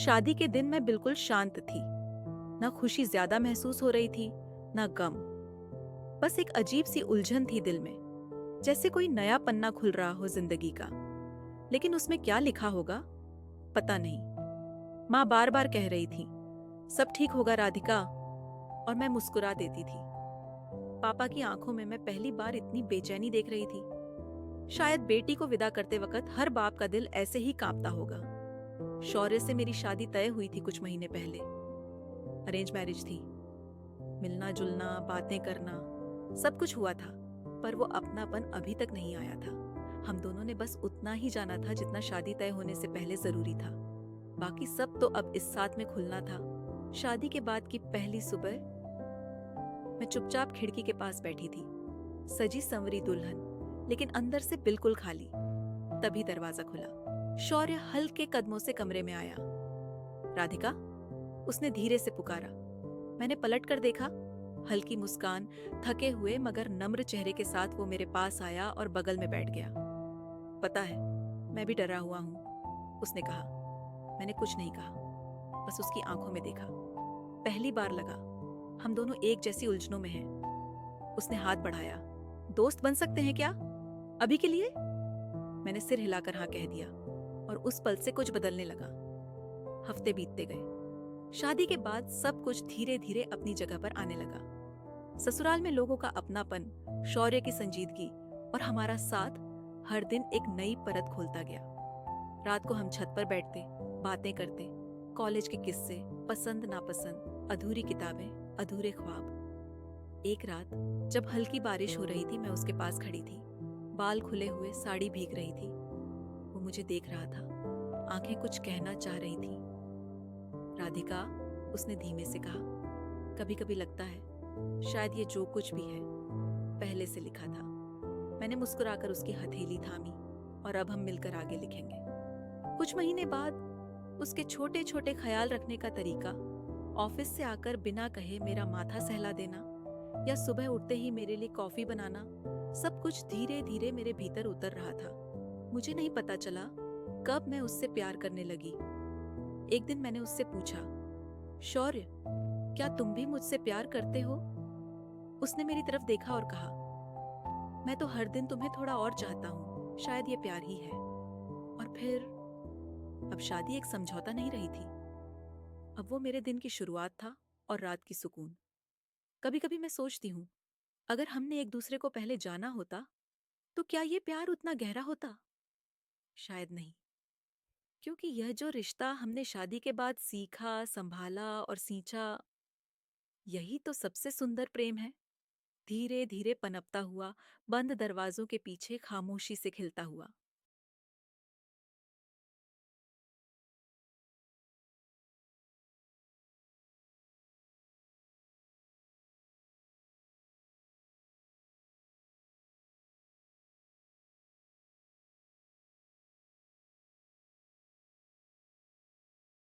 शादी के दिन मैं बिल्कुल शांत थी। ना खुशी ज्यादा महसूस हो रही थी, ना गम। बस एक अजीब सी उलझन थी दिल में, जैसे कोई नया पन्ना खुल रहा हो जिंदगी का। लेकिन उसमें क्या लिखा होगा, पता नहीं। माँ बार बार कह रही थी, सब ठीक होगा राधिका, और मैं मुस्कुरा देती थी। पापा की आंखों में मैं पहली बार इतनी बेचैनी देख रही थी। शायद बेटी को विदा करते वक्त हर बाप का दिल ऐसे ही कांपता होगा। शौर्य से मेरी शादी तय हुई थी कुछ महीने पहले। अरेंज मैरिज थी। मिलना जुलना, बातें करना, सब कुछ हुआ था। पर वो अपनापन अभी तक नहीं आया था। हम दोनों ने बस उतना ही जाना था जितना शादी तय होने से पहले जरूरी था। बाकी सब तो अब इस साथ में खुलना था। शादी के बाद की पहली सुबह मैं चुपचाप खिड़की के पास बैठी थी, सजी संवरी दुल्हन, लेकिन अंदर से बिल्कुल खाली। तभी दरवाजा खुला। शौर्य हल्के कदमों से कमरे में आया। राधिका, उसने धीरे से पुकारा। मैंने पलट कर देखा। हल्की मुस्कान, थके हुए मगर नम्र चेहरे के साथ वो मेरे पास आया और बगल में बैठ गया। पता है, मैं भी डरा हुआ हूं, उसने कहा। मैंने कुछ नहीं कहा, बस उसकी आंखों में देखा। पहली बार लगा हम दोनों एक जैसी उलझनों में हैं। उसने हाथ बढ़ाया। दोस्त बन सकते हैं क्या, अभी के लिए? मैंने सिर हिलाकर हाँ कह दिया, और उस पल से कुछ बदलने लगा। हफ्ते बीतते गए। शादी के बाद सब कुछ धीरे धीरे अपनी जगह पर आने लगा। ससुराल में लोगों का अपनापन, शौर्य की संजीदगी और हमारा साथ हर दिन एक नई परत खोलता गया। रात को हम छत पर बैठते, बातें करते, कॉलेज के किस्से, पसंद नापसंद, अधूरी किताबें, अधूरे ख्वाब। एक रात जब हल्की बारिश हो रही थी, मैं उसके पास खड़ी थी। बाल खुले हुए, साड़ी भीग रही थी। वो मुझे देख रहा था, आंखें कुछ कहना चाह रही थी। राधिका, उसने धीमे से कहा, कभी कभी लगता है शायद ये जो कुछ भी है पहले से लिखा था। मैंने मुस्कुराकर उसकी हथेली थामी, और अब हम मिलकर आगे लिखेंगे। कुछ महीने बाद उसके छोटे छोटे ख्याल रखने का तरीका, ऑफिस से आकर बिना कहे मेरा माथा सहला देना, या सुबह उठते ही मेरे लिए कॉफी बनाना, सब कुछ धीरे धीरे मेरे भीतर उतर रहा था। मुझे नहीं पता चला कब मैं उससे प्यार करने लगी। एक दिन मैंने उससे पूछा, शौर्य, क्या तुम भी मुझसे प्यार करते हो? उसने मेरी तरफ देखा और कहा, मैं तो हर दिन तुम्हें थोड़ा और चाहता हूँ, शायद ये प्यार ही है। और फिर अब शादी एक समझौता नहीं रही थी। अब वो मेरे दिन की शुरुआत था और रात की सुकून। कभी कभी मैं सोचती हूँ, अगर हमने एक दूसरे को पहले जाना होता तो क्या ये प्यार उतना गहरा होता? शायद नहीं। क्योंकि यह जो रिश्ता हमने शादी के बाद सीखा, संभाला और सींचा, यही तो सबसे सुंदर प्रेम है। धीरे धीरे पनपता हुआ, बंद दरवाजों के पीछे खामोशी से खिलता हुआ।